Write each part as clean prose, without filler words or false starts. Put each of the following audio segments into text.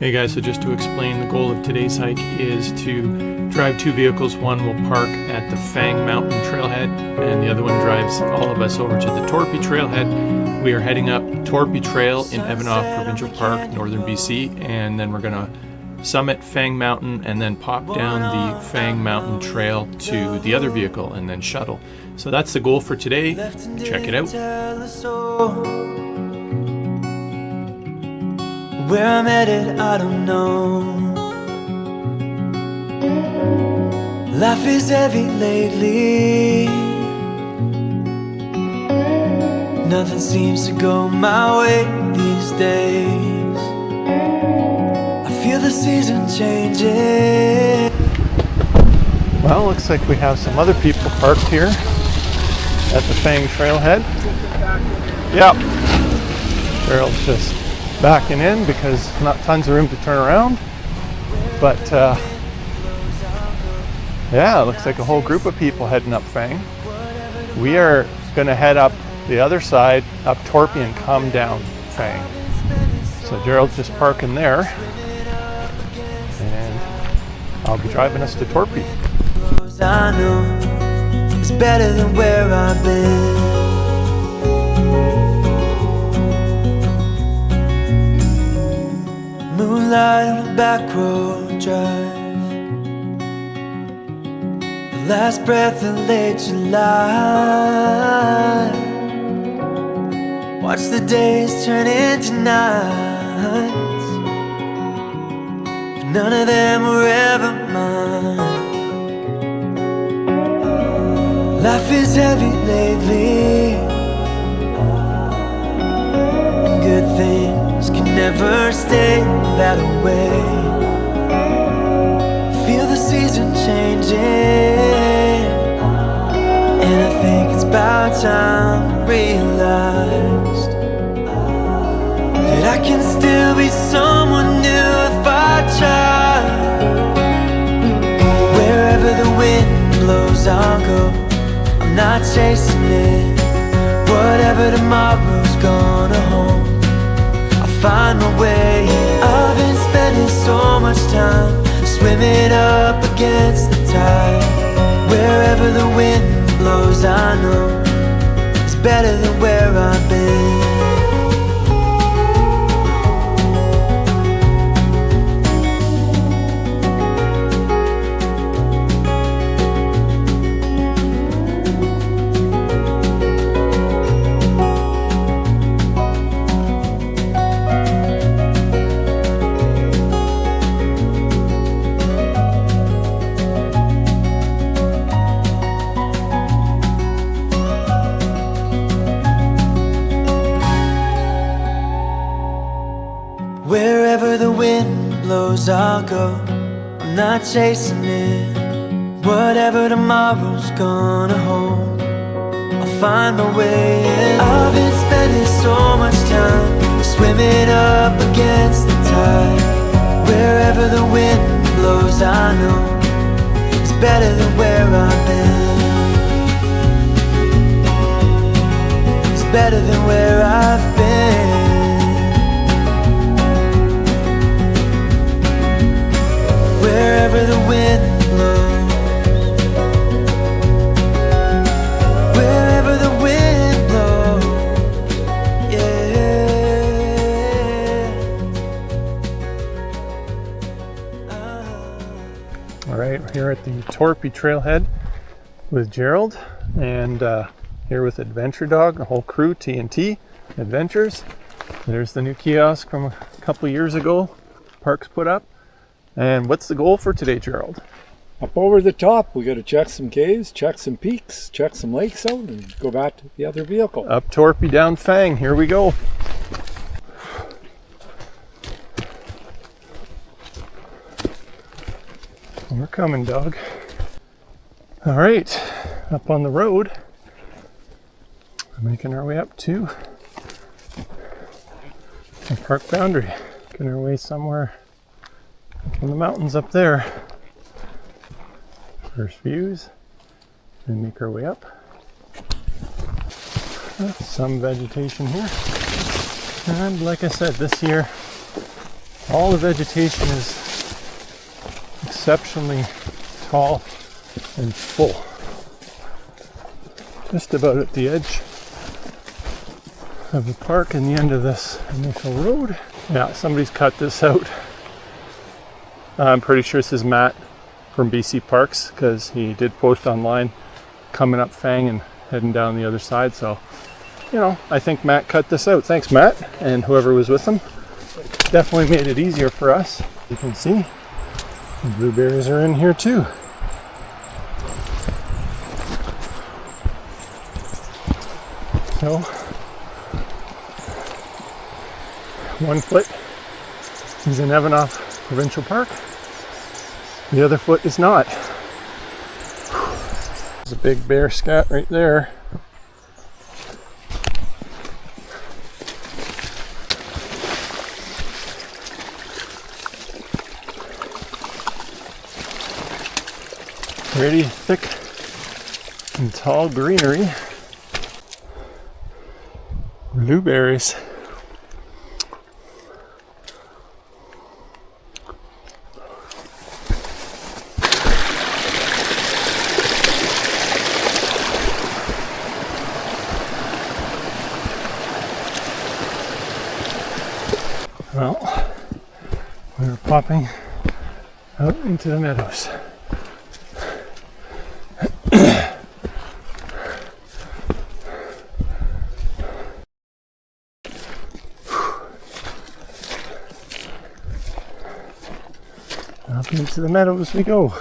Hey guys, so just to explain, the goal of today's hike is to drive two vehicles. One will park at the Fang mountain trailhead and the other one drives all of us over to the Torpy trailhead. We are heading up Torpy Trail in Evanoff Provincial Park, northern BC, and then we're going to summit Fang Mountain and then pop down the Fang Mountain Trail to the other vehicle and then shuttle. So that's the goal for today. Check it out. Where I'm headed, I don't know. Life is heavy lately. Nothing seems to go my way these days. I feel the season changing. Well, looks like we have some other people parked here at the Fang trailhead. Yep. Gerald's just backing in because not tons of room to turn around. But yeah, it looks like a whole group of people heading up Fang. We are going to head up the other side, up Torpy, and come down Fang. So Gerald's just parking there, and I'll be driving us to Torpy. I know it's better than where I've been. Moonlight on a back road drive, the last breath of late July. Watch the days turn into nights, but none of them were ever mine. Life is heavy lately, and good things can never stay that way. Feel the season changing, and I think it's about time I realized that I can still be someone new if I try. Wherever the wind blows, I'll go. I'm not chasing it. Whatever tomorrow's gonna hold, I'll find my way. I've been spending so much time swimming up against the tide. Wherever the wind blows, I know it's better than where I've been. Wherever the wind blows, I'll go. I'm not chasing it. Whatever tomorrow's gonna hold, I'll find my way. I've been spending so much time swimming up against the tide. Wherever the wind blows, I know it's better than where I've been. It's better than where I've been. Wherever the wind blows, wherever the wind blows, yeah. All right, we're here at the Torpy trailhead with Gerald, and here with Adventure Dog, the whole crew, TNT Adventures. There's the new kiosk from a couple years ago, Parks put up. And what's the goal for today, Gerald? Up over the top, we got to check some caves, check some peaks, check some lakes out, and go back to the other vehicle. Up Torpy, down Fang. Here we go. We're coming, dog. All right, up on the road. We're making our way up to the park boundary. Making our way somewhere in the mountains up there. First views, and make our way up. Some vegetation here. And like I said, this year All the vegetation is exceptionally tall and full. Just about at the edge of the park and the end of this initial road. Yeah, somebody's cut this out. I'm pretty sure this is Matt from BC Parks, because he did post online coming up Fang and heading down the other side. So, you know, I think Matt cut this out. Thanks, Matt, and whoever was with him. Definitely made it easier for us. You can see the blueberries are in here too. So, one foot is in Evanoff Provincial Park. The other foot is not. There's a big bear scat right there. Pretty thick and tall greenery. Blueberries. Well, we're popping out into the meadows. Up into the meadows we go.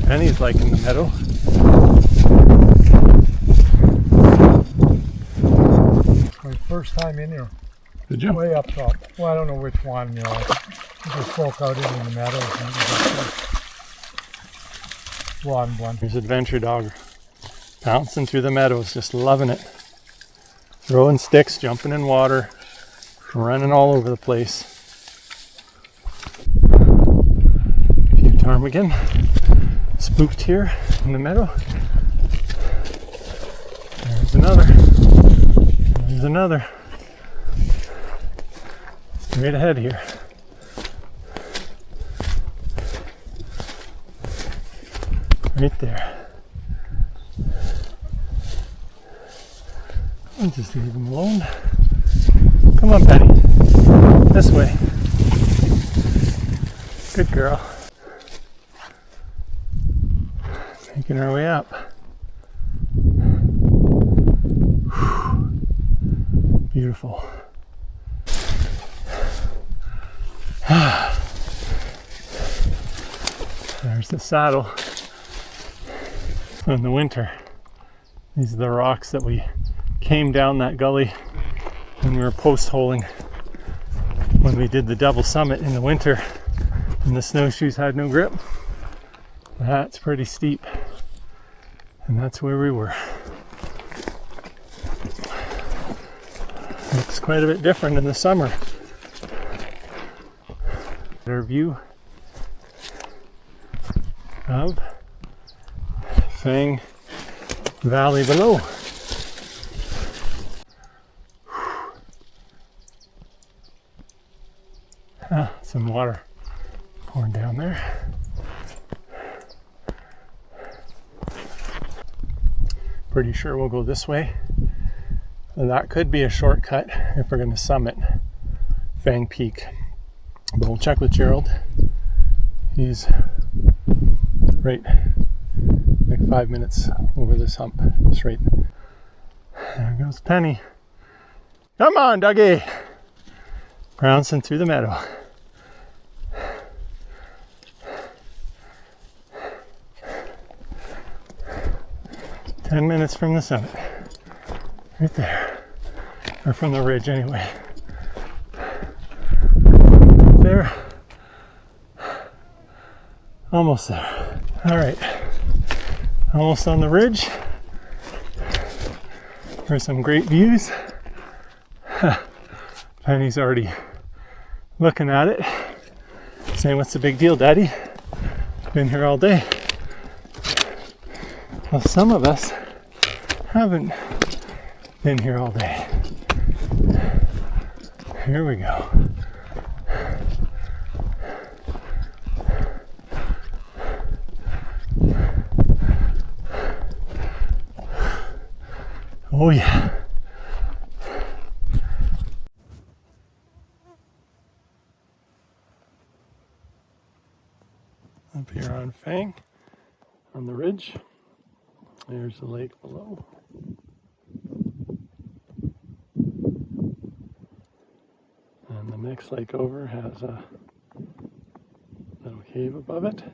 Penny's liking the meadow. My first time in here. Did you? Way up top. Well, I don't know which one, you know. Just spoke out in the meadows. One. Here's Adventure Dog bouncing through the meadows, just loving it. Throwing sticks, jumping in water, running all over the place. A few ptarmigan spooked here in the meadow. There's another. There's another. Straight ahead here. Right there. I'll just leave him alone. Come on, Penny. This way. Good girl. Making our way up. Beautiful. There's the saddle. So in the winter, these are the rocks that we came down that gully when we were post-holing when we did the double summit in the winter and the snowshoes had no grip. That's pretty steep, and that's where we were. Looks quite a bit different in the summer. Our view of Fang Valley below. Some water pouring down there. Pretty sure we'll go this way. And that could be a shortcut if we're going to summit Fang Peak. But we'll check with Gerald. He's right like 5 minutes over this hump. Straight. There goes Penny. Come on, Dougie! Bouncing through the meadow. "10 minutes from the summit." Right there. Or from the ridge anyway. There. Almost there. Alright. Almost on the ridge. For some great views. Penny's already looking at it. Saying, what's the big deal, Daddy? Been here all day. Well, some of us haven't been here all day. Here we go. Oh yeah. Up here on Fang, on the ridge, there's the lake below. And the next lake over has a little cave above it.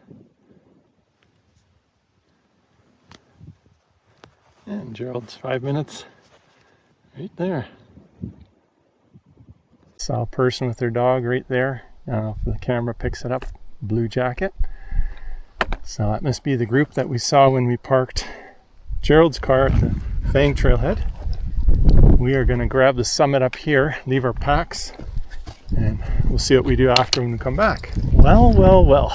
And Gerald's 5 minutes right there. Saw a person with their dog right there. I don't know if the camera picks it up. Blue jacket. So that must be the group that we saw when we parked Gerald's car at the Fang trailhead. We are going to grab the summit up here, leave our packs, and we'll see what we do after when we come back. Well, well, well.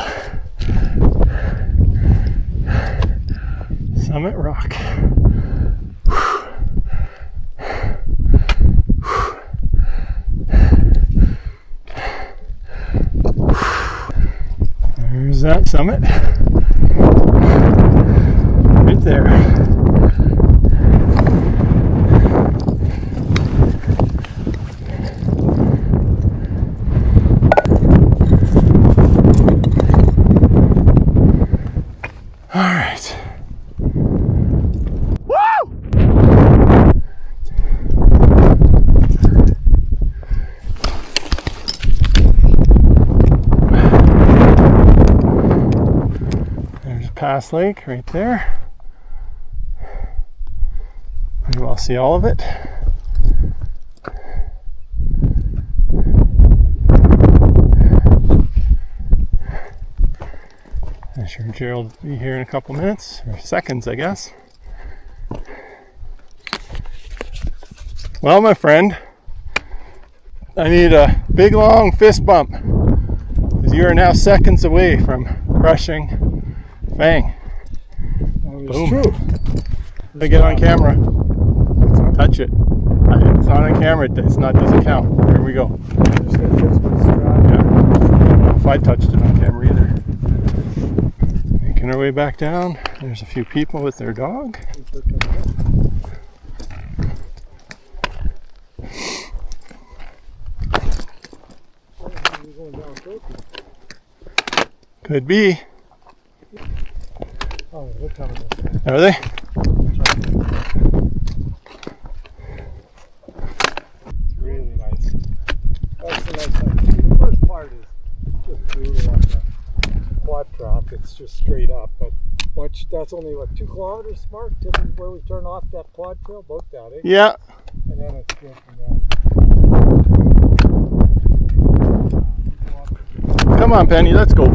Summit Rock. There's that summit. Right there. All right. Woo! There's Pass Lake right there. You all see all of it. I'm sure Gerald will be here in a couple minutes, or seconds, I guess. Well, my friend, I need a big long fist bump, because you are now seconds away from crushing Fang. Boom. True. They get on camera. Touch it. It's not on camera. It's not. Doesn't count. There we go. Yeah. If I touched it on camera either. Making our way back down. There's a few people with their dog. Could be. Oh, they're coming. Are they? It's really nice. That's the nice thing. The first part is just brutal on the quad track. It's just straight up, but that's only what, 2 kilometers, Mark, to where we turn off that quad trail, about that, eh? Yeah. And then it's good from there. Come on, Penny. Let's go.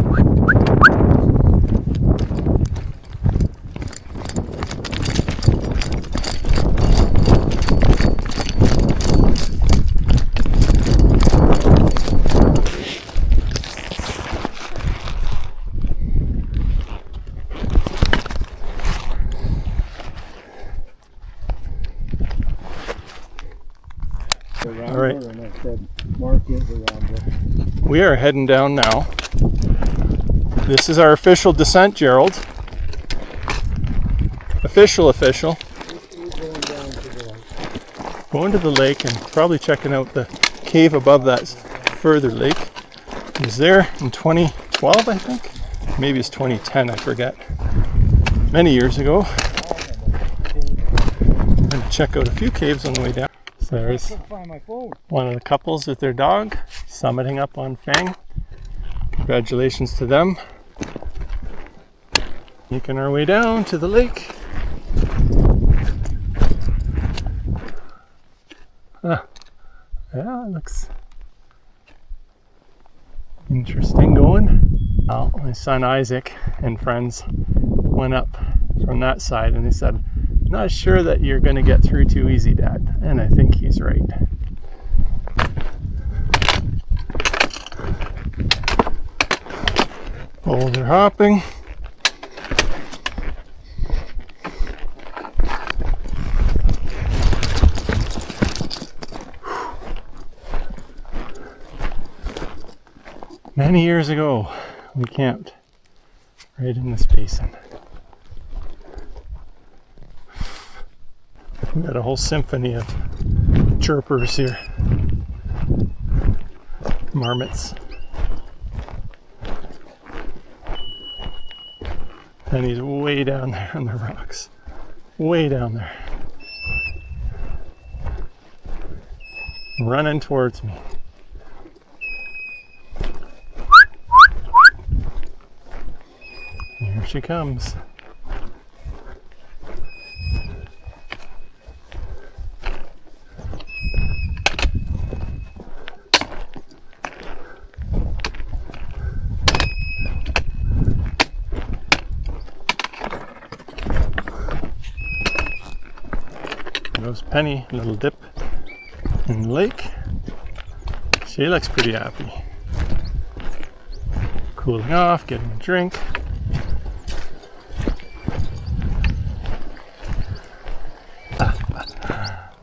All right. We are heading down now. This is our official descent, Gerald. Official. Going to the lake and probably checking out the cave above that further lake. It was there in 2012, I think. Maybe it's 2010, I forget. Many years ago. I'm going to check out a few caves on the way down. So there's one of the couples with their dog summiting up on Fang. Congratulations to them. Making our way down to the lake. Yeah, it looks interesting going. Well, my son Isaac and friends went up from that side and they said, "Not sure that you're going to get through too easy, Dad." And I think he's right. Boulder hopping. Many years ago, we camped right in this basin. We got a whole symphony of chirpers here. Marmots. And he's way down there on the rocks. Way down there. Running towards me. Here she comes. Goes Penny, a little dip in the lake. She looks pretty happy. Cooling off, getting a drink.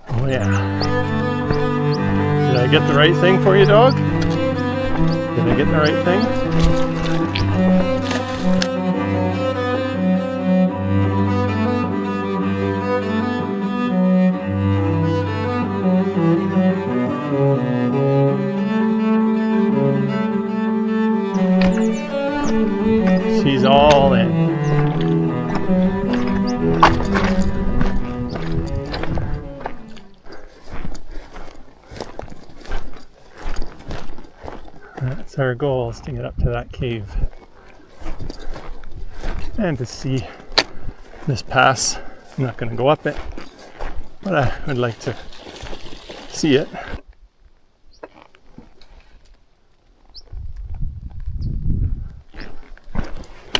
Oh yeah. Did I get the right thing for you, dog? Did I get the right thing? She's all in. That's our goal, is to get up to that cave and to see this pass. I'm not going to go up it, but I would like to see it.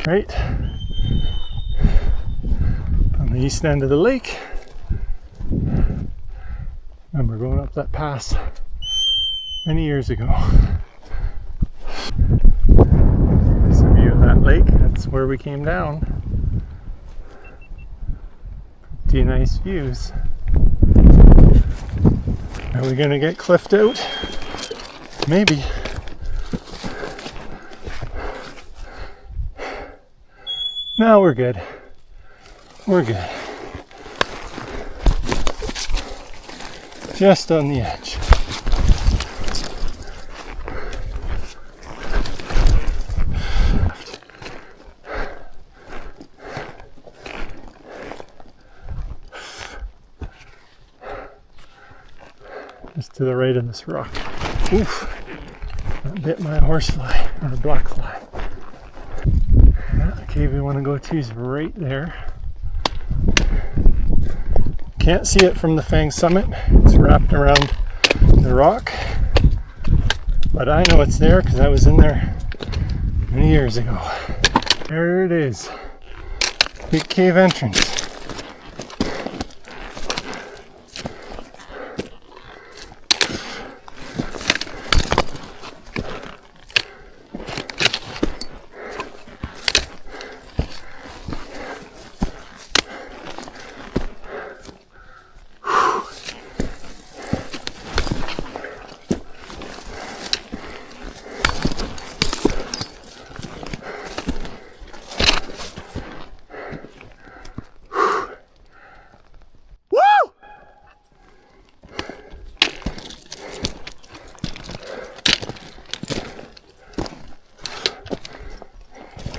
Right on the east end of the lake, and we're going up that pass many years ago. There's a view of that lake. That's where we came down. Pretty nice views. Are we gonna get cliffed out? Maybe. No, we're good. We're good. Just on the edge. Just to the right of this rock. Oof. That bit my horsefly, or black fly. The cave we want to go to is right there. Can't see it from the Fang summit. It's wrapped around the rock. But I know it's there because I was in there many years ago. There it is. Big cave entrance.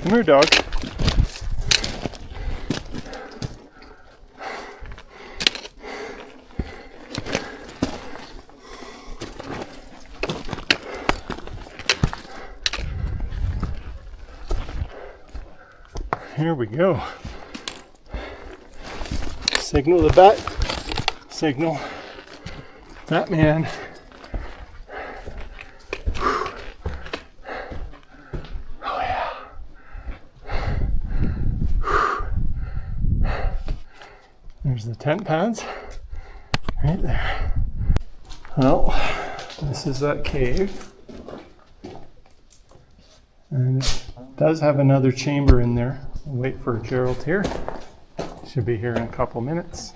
Come here, dog. Here we go. Signal the bat. Signal that man. There's the tent pads right there. Well, this is that cave, and Does have another chamber in there. We'll wait for Gerald here. Should be here in a couple minutes.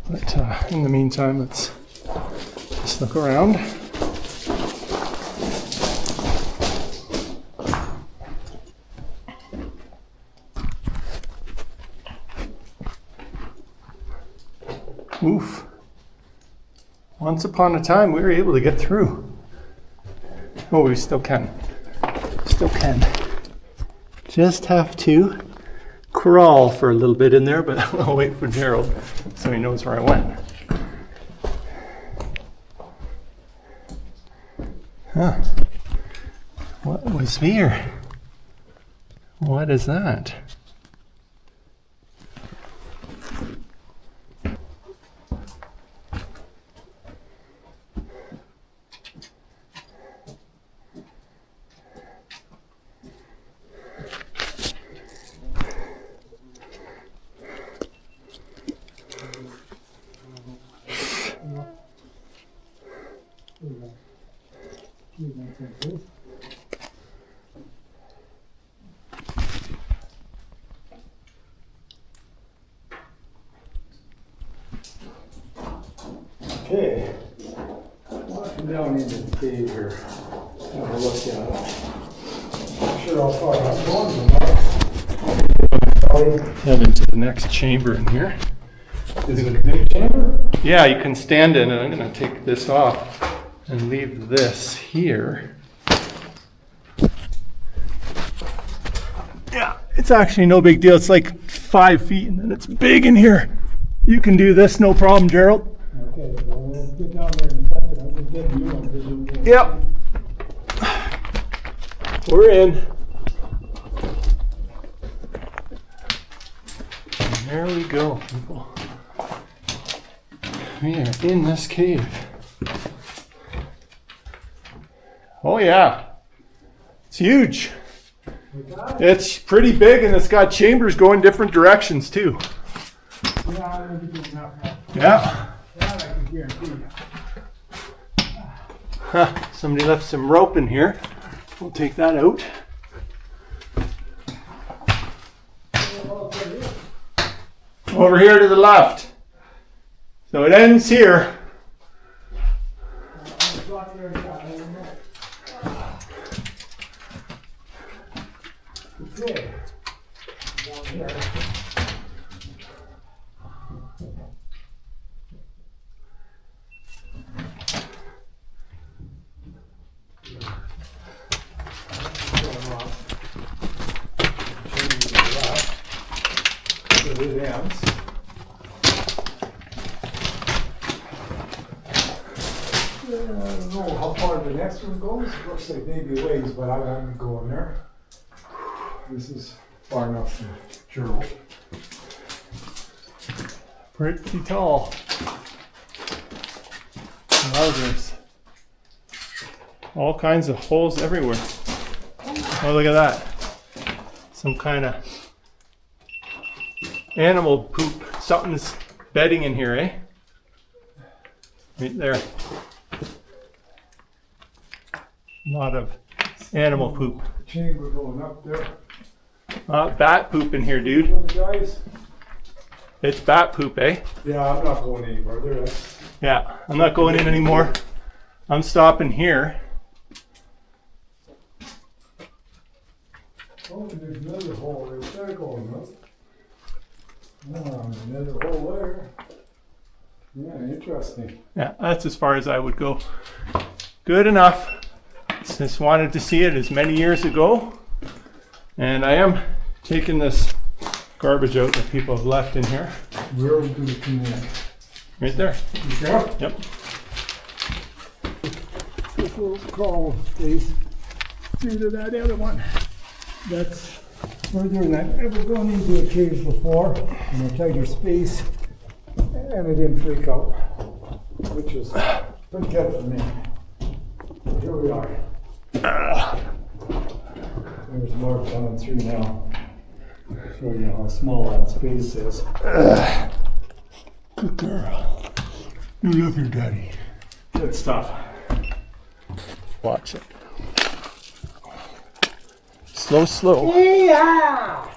But in the meantime, let's just look around. Oof. Once upon a time, we were able to get through. Oh, we still can. Still can. Just have to crawl for a little bit in there, but I'll wait for Gerald so he knows where I went. Huh. What was here? What is that? Okay, walking down into the cave here. Have a look at it. Not sure how far I'm going. Head into the next chamber in here. Is it a big chamber? Yeah, you can stand in it. I'm going to take this off and leave this here. Yeah, it's actually no big deal. It's like 5 feet and then it's big in here. You can do this, no problem, Gerald. Okay, well, we'll get down there in a second. I can get you on video. Yep. We're in. And there we go, people. We are in this cave. Oh yeah. It's huge. It's pretty big and it's got chambers going different directions too. Yeah. That I can guarantee you. Huh, somebody left some rope in here. We'll take that out. Over here to the left. So it ends here. Okay. Down here. It ends. I don't know how far the next one goes. It looks like maybe a ways, but I won't go in there. This is far enough for Gerald. Pretty tall. Wowzers. All kinds of holes everywhere. Oh, look at that. Some kind of animal poop. Something's bedding in here, eh? Right there. A lot of animal poop. Chamber going up there. Bat poop in here, dude. Guys. It's bat poop, eh? Yeah, I'm not going any further. Yeah, I'm not going in anymore. I'm stopping here. Oh, there's another hole right there going up. Another hole there. Yeah, interesting. Yeah, that's as far as I would go. Good enough. Just wanted to see it as many years ago. And I am taking this garbage out that people have left in here. Where are we going to come in? Right there. You sure? Yep. This little crawl space through to that other one. That's further than I've ever gone into a cave before in a tighter space, and I didn't freak out, which is pretty good for me. Here we are. There's Mark coming through now. Show you how small that space is. Good girl. You love your daddy. Good stuff. Watch it. Slow, slow. Yeah!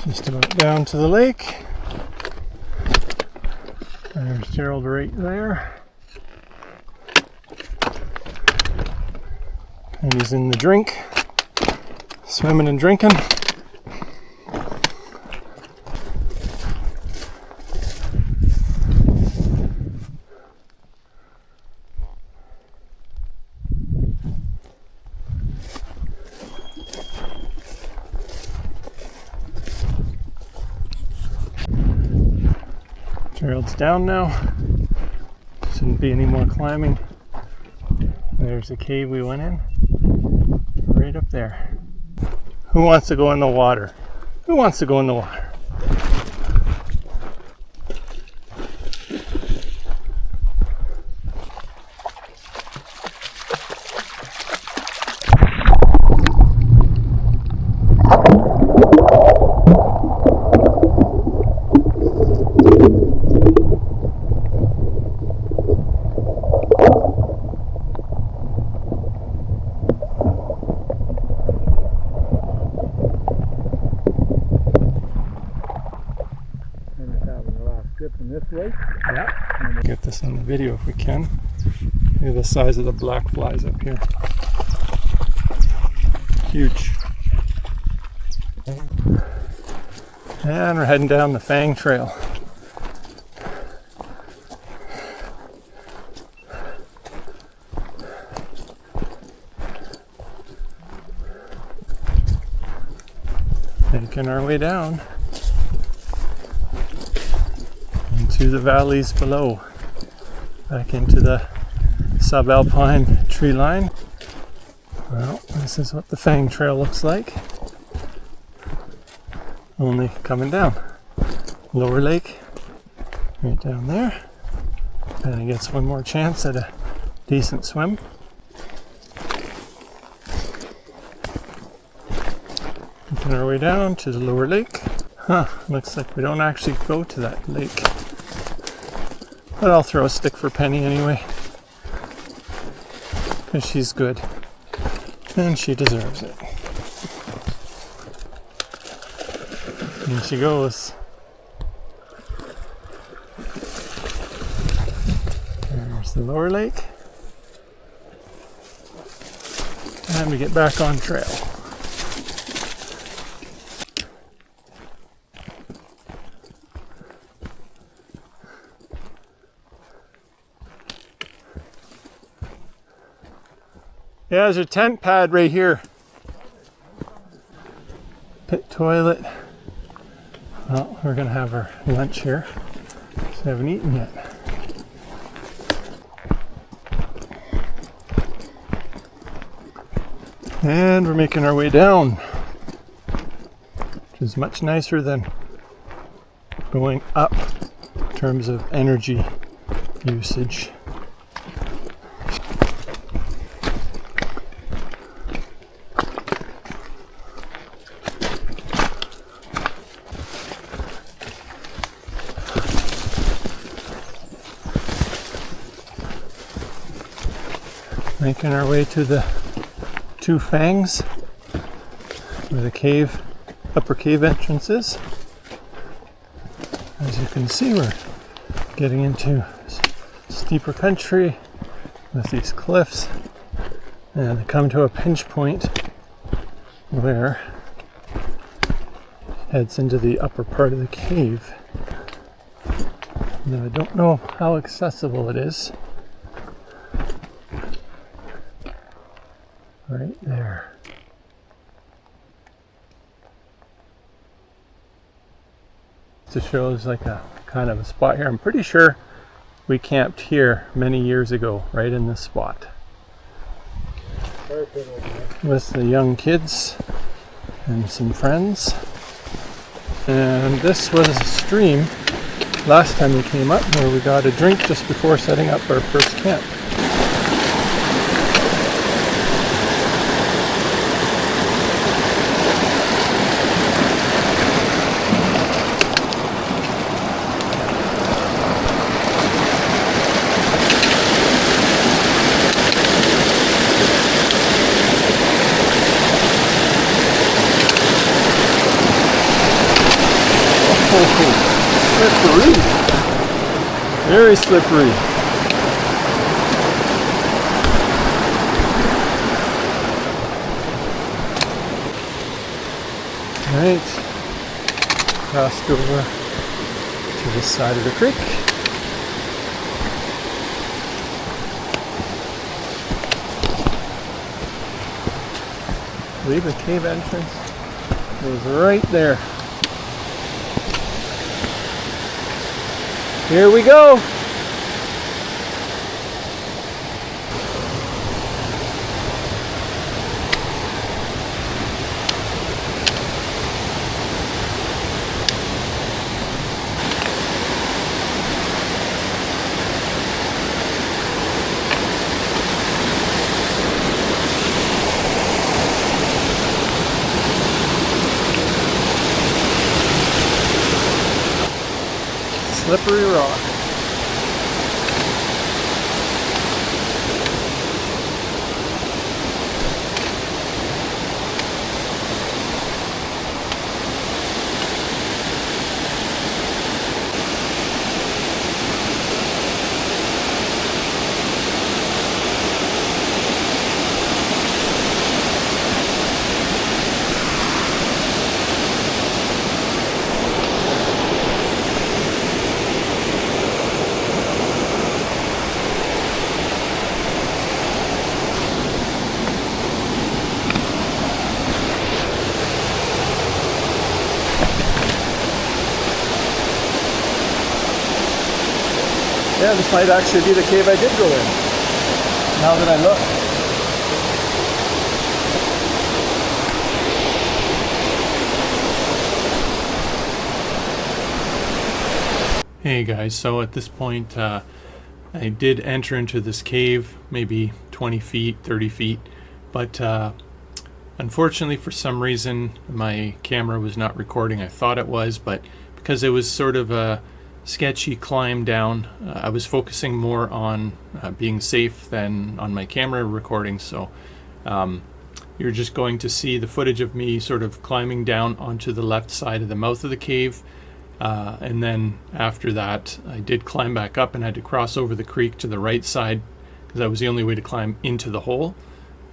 Just about down to the lake. There's Gerald right there. And he's in the drink, swimming and drinking. Gerald's down now. Shouldn't be any more climbing. There's the cave we went in. Right up there. Who wants to go in the water? Who wants to go in the water? In this lake? Yeah. We'll get this on the video if we can. Look at the size of the black flies up here. Huge. And we're heading down the Fang Trail. Making our way down into the valleys below, back into the subalpine tree line. Well, this is what the Fang Trail looks like, only coming down. Lower lake, right down there. Kind of gets one more chance at a decent swim. Making our way down to the lower lake. Looks like we don't actually go to that lake. But I'll throw a stick for Penny anyway. Because she's good. And she deserves it. And she goes. There's the lower lake. And we get back on trail. Yeah, there's a tent pad right here. Pit toilet. Well, we're gonna have our lunch here. So I haven't eaten yet. And we're making our way down, which is much nicer than going up in terms of energy usage. Making our way to the two fangs, where the cave, upper cave entrance is. As you can see, we're getting into steeper country with these cliffs, and they come to a pinch point where it heads into the upper part of the cave. Now I don't know how accessible it is. Right there. This shows like a kind of a spot here. I'm pretty sure we camped here many years ago, right in this spot. With the young kids and some friends. And this was a stream last time we came up where we got a drink just before setting up our first camp. Slippery. Very slippery. Right. Crossed over to this side of the creek. I believe the cave entrance is right there. Here we go. Slippery rock. Yeah, this might actually be the cave I did go in, now that I look. Hey guys, so at this point I did enter into this cave, maybe 20 feet, 30 feet, but unfortunately for some reason my camera was not recording. I thought it was, but because it was sort of a sketchy climb down, I was focusing more on being safe than on my camera recording, so you're just going to see the footage of me sort of climbing down onto the left side of the mouth of the cave, and then after that I did climb back up and had to cross over the creek to the right side because that was the only way to climb into the hole.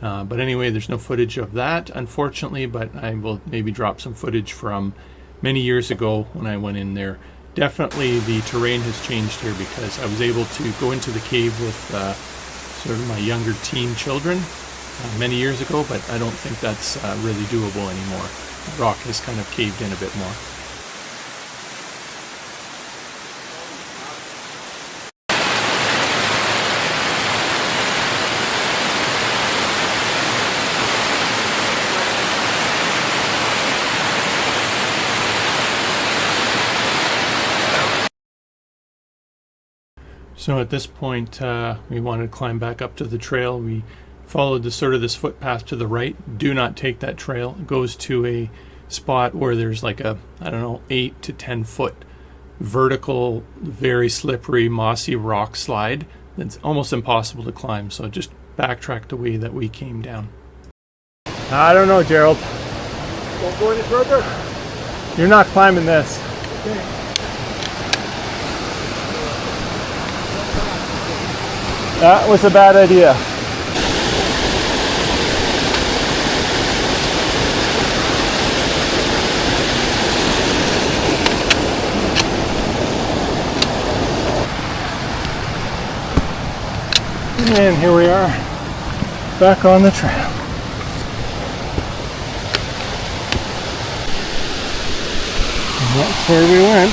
But anyway, there's no footage of that unfortunately, but I will maybe drop some footage from many years ago when I went in there. Definitely the terrain has changed here because I was able to go into the cave with sort of my younger teen children many years ago, but I don't think that's really doable anymore. The rock has kind of caved in a bit more. So at this point, we wanted to climb back up to the trail. We followed the sort of this footpath to the right. Do not take that trail. It goes to a spot where there's like a, I don't know, 8 to 10 foot vertical, very slippery, mossy rock slide that's almost impossible to climb. So just backtrack the way that we came down. I don't know, Gerald. Don't go any further. You're not climbing this. Okay. That was a bad idea. And here we are, back on the trail. And that's where we went.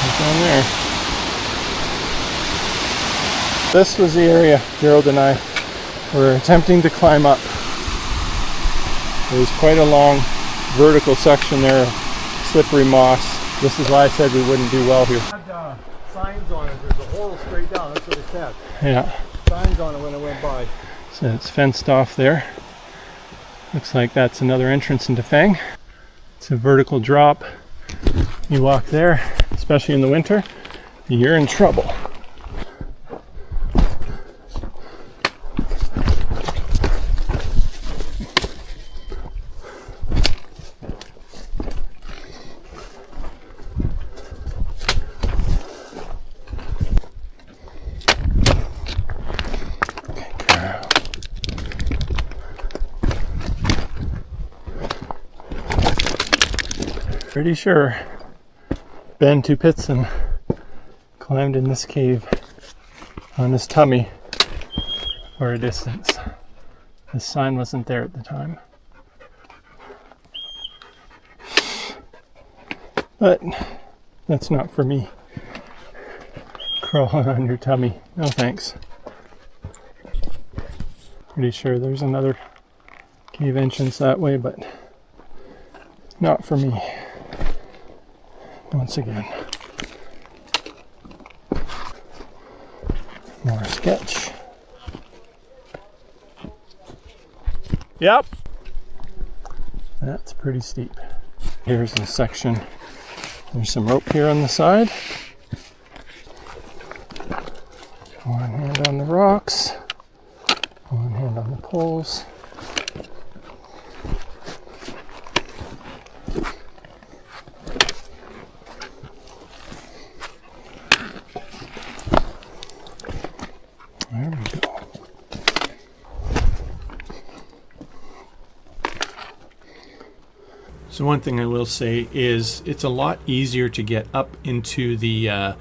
Right down there. This was the area Gerald and I were attempting to climb up. There was quite a long vertical section there, slippery moss. This is why I said we wouldn't do well here. It had signs on it. There's a hole straight down. That's what it said. Yeah. Signs on it when it went by. So it's fenced off there. Looks like that's another entrance into Fang. It's a vertical drop. You walk there, especially in the winter, you're in trouble. Pretty sure Ben Tupitson climbed in this cave on his tummy for a distance. The sign wasn't there at the time. But that's not for me. Crawling on your tummy. No thanks. Pretty sure there's another cave entrance that way, but not for me. Once again. More sketch. Yep. That's pretty steep. Here's the section. There's some rope here on the side. One hand on the rocks. One hand on the poles. There we go. So one thing I will say is it's a lot easier to get up into the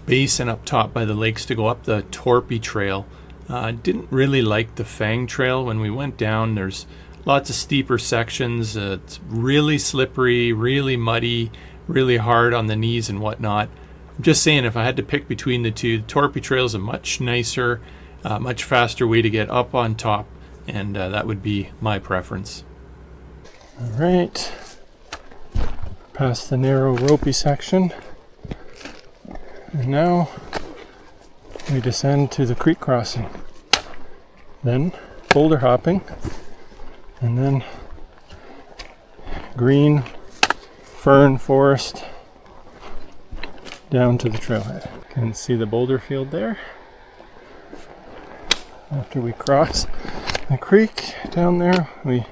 basin up top by the lakes to go up the Torpy trail. Didn't really like the Fang trail when we went down. There's lots of steeper sections. It's really slippery, really muddy, really hard on the knees and whatnot. I'm just saying, if I had to pick between the two, the Torpy trail is a much nicer, much faster way to get up on top, and that would be my preference. All right, past the narrow ropey section, and now we descend to the creek crossing, then boulder hopping, and then green fern forest down to the trailhead. You can see the boulder field there. After we cross the creek down there, we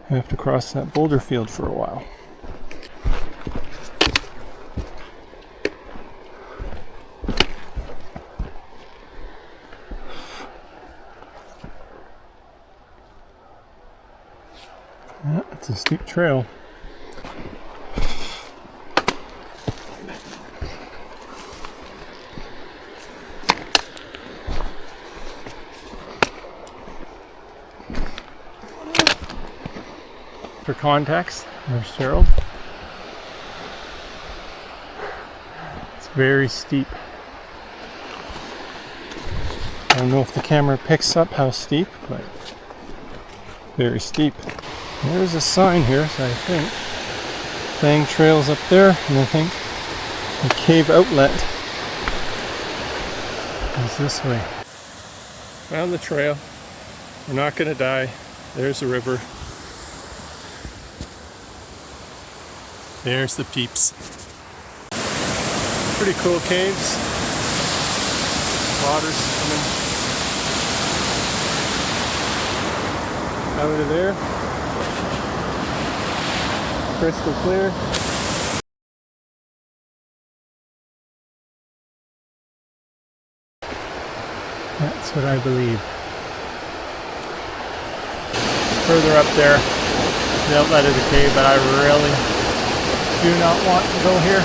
have to cross that boulder field for a while. Yeah, it's a steep trail. For context, there's Gerald. It's very steep. I don't know if the camera picks up how steep, but very steep. There's a sign here, so I think Fang Trail's up there, and I think the cave outlet is this way. Found the trail. We're not gonna die. There's the river. There's the peeps. Pretty cool caves. Water's coming out of there. Crystal clear. That's what I believe. Further up there, the outlet of the cave, but I really do not want to go here.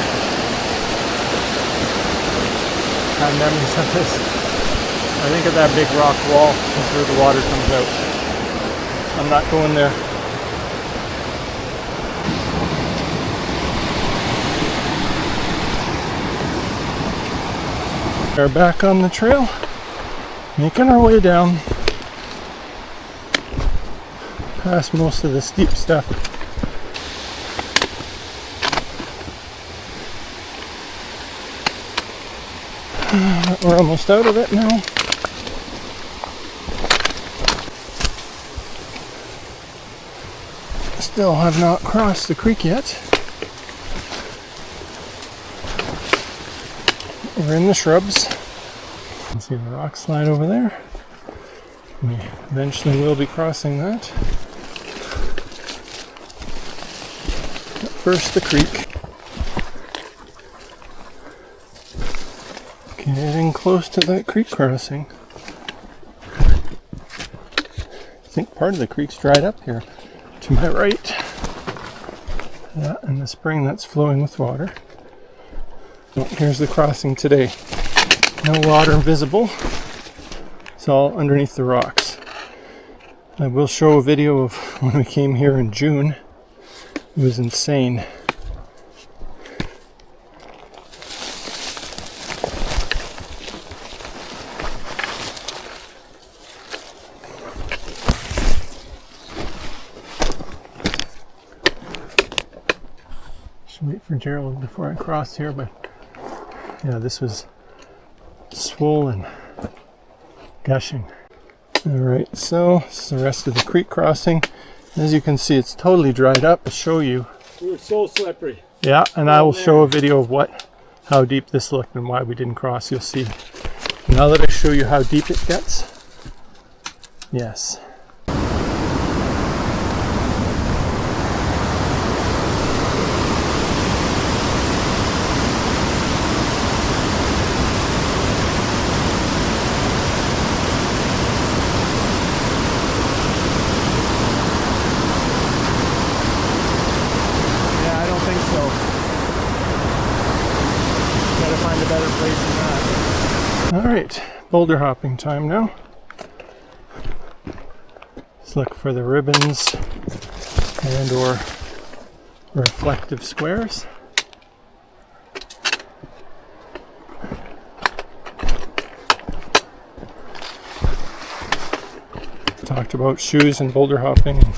I have memories of this. I think of that big rock wall. That's where the water comes out. I'm not going there. We're back on the trail, making our way down past most of the steep stuff. We're almost out of it now. Still have not crossed the creek yet. We're in the shrubs. You can see the rock slide over there. We eventually will be crossing that. But first the creek. Getting close to that creek crossing. I think part of the creek's dried up here to my right. Yeah, and the spring that's flowing with water. Oh, here's the crossing today. No water visible. It's all underneath the rocks. I will show a video of when we came here in June. It was insane. Should wait for Gerald before I cross here, but yeah, this was swollen, gushing. Alright, so this is the rest of the creek crossing. As you can see, it's totally dried up. I'll show you. We were so slippery. Yeah, and I will show a video of how deep this looked and why we didn't cross. You'll see. Now that I show you how deep it gets. Yes. Alright, boulder hopping time now. Let's look for the ribbons and or reflective squares. Talked about shoes and boulder hopping and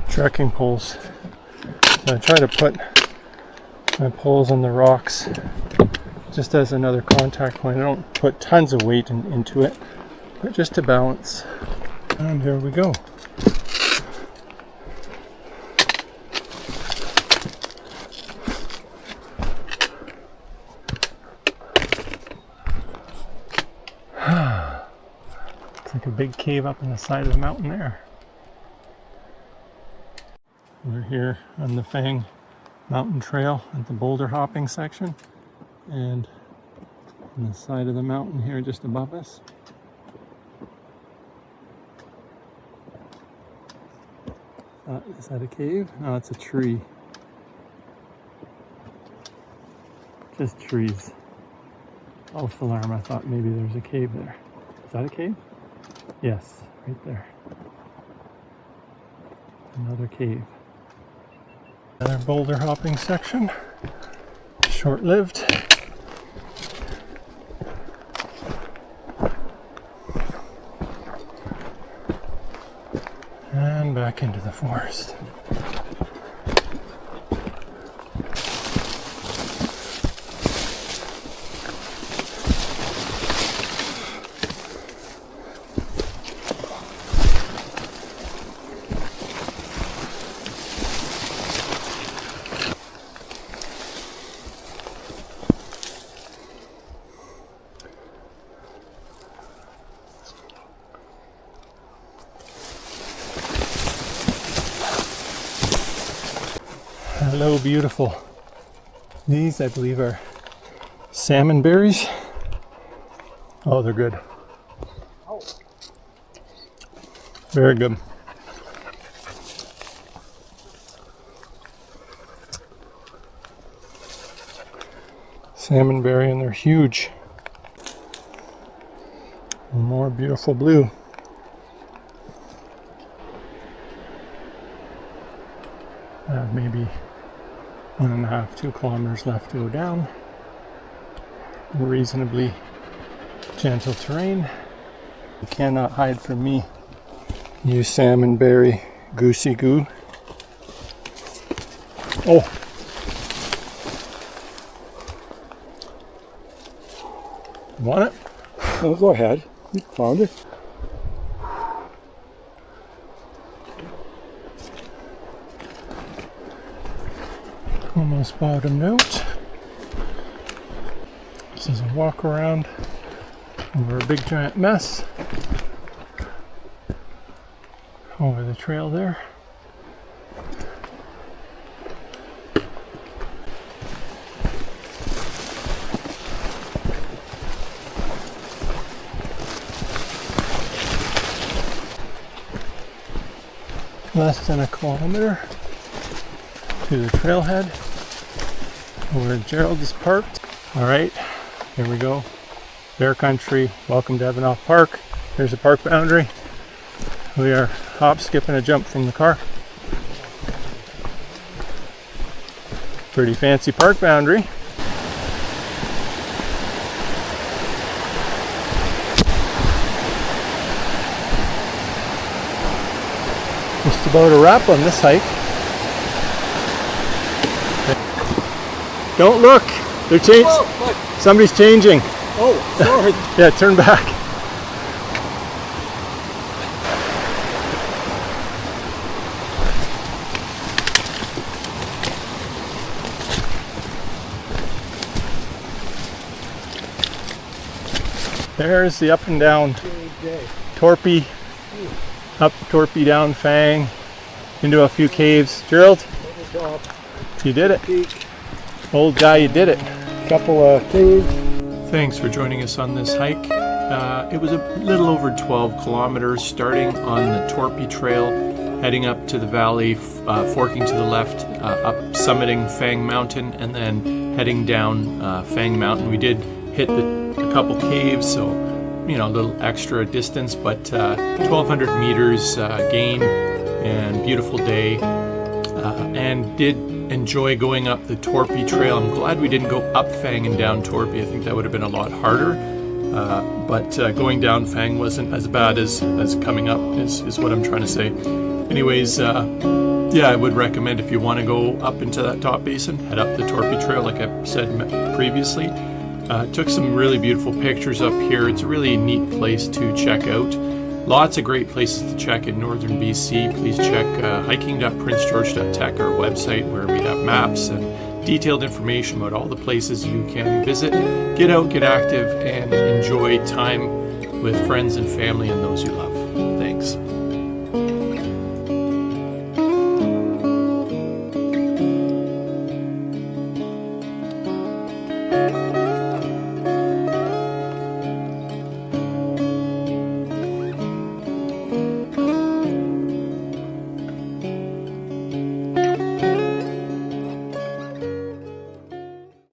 trekking poles. So I try to put my poles on the rocks just as another contact point. I don't put tons of weight into it, but just to balance. And here we go. It's like a big cave up on the side of the mountain there. We're here on the Fang mountain trail at the boulder hopping section. And on the side of the mountain here just above us. Is that a cave? No, it's a tree. Just trees. False alarm, I thought maybe there's a cave there. Is that a cave? Yes, right there. Another cave. Another boulder hopping section. Short-lived. And back into the forest. Hello, beautiful. These, I believe, are salmon berries. Oh, they're good. Very good. Salmon berry, and they're huge. More beautiful blue. Maybe 1.5, 2 kilometers left to go down. Reasonably gentle terrain. You cannot hide from me, you salmonberry goosey goo. Oh! Want it? Oh, go ahead. You found it. Almost bottomed out. This is a walk around over a big giant mess. Over the trail there. Less than a kilometer to the trailhead where Gerald is parked. All right, here we go. Backcountry. Welcome to Evanoff Park. Here's the park boundary. We are hop, skip, and a jump from the car. Pretty fancy park boundary. Just about a wrap on this hike. Don't look! They're changing. Oh, Somebody's changing. oh, sorry. Yeah, turn back. There's the up and down Torpy, up Torpy, down Fang, into a few caves. Gerald, you did it. Old guy, you did it. Couple of caves. Thanks for joining us on this hike. It was a little over 12 kilometers, starting on the Torpy Trail, heading up to the valley, forking to the left, up summiting Fang Mountain, and then heading down Fang Mountain. We did hit a couple caves, so you know, a little extra distance, but 1,200 meters gain, and beautiful day, and did enjoy going up the Torpy Trail. I'm glad we didn't go up Fang and down Torpy. I think that would have been a lot harder, but going down Fang wasn't as bad as coming up, is what I'm trying to say. Anyways, yeah, I would recommend, if you want to go up into that top basin, head up the Torpy Trail like I said previously. Took some really beautiful pictures up here. It's a really neat place to check out. Lots of great places to check in northern BC. Please check hiking.princegeorge.tech, our website, where we have maps and detailed information about all the places you can visit. Get out, get active, and enjoy time with friends and family and those you love.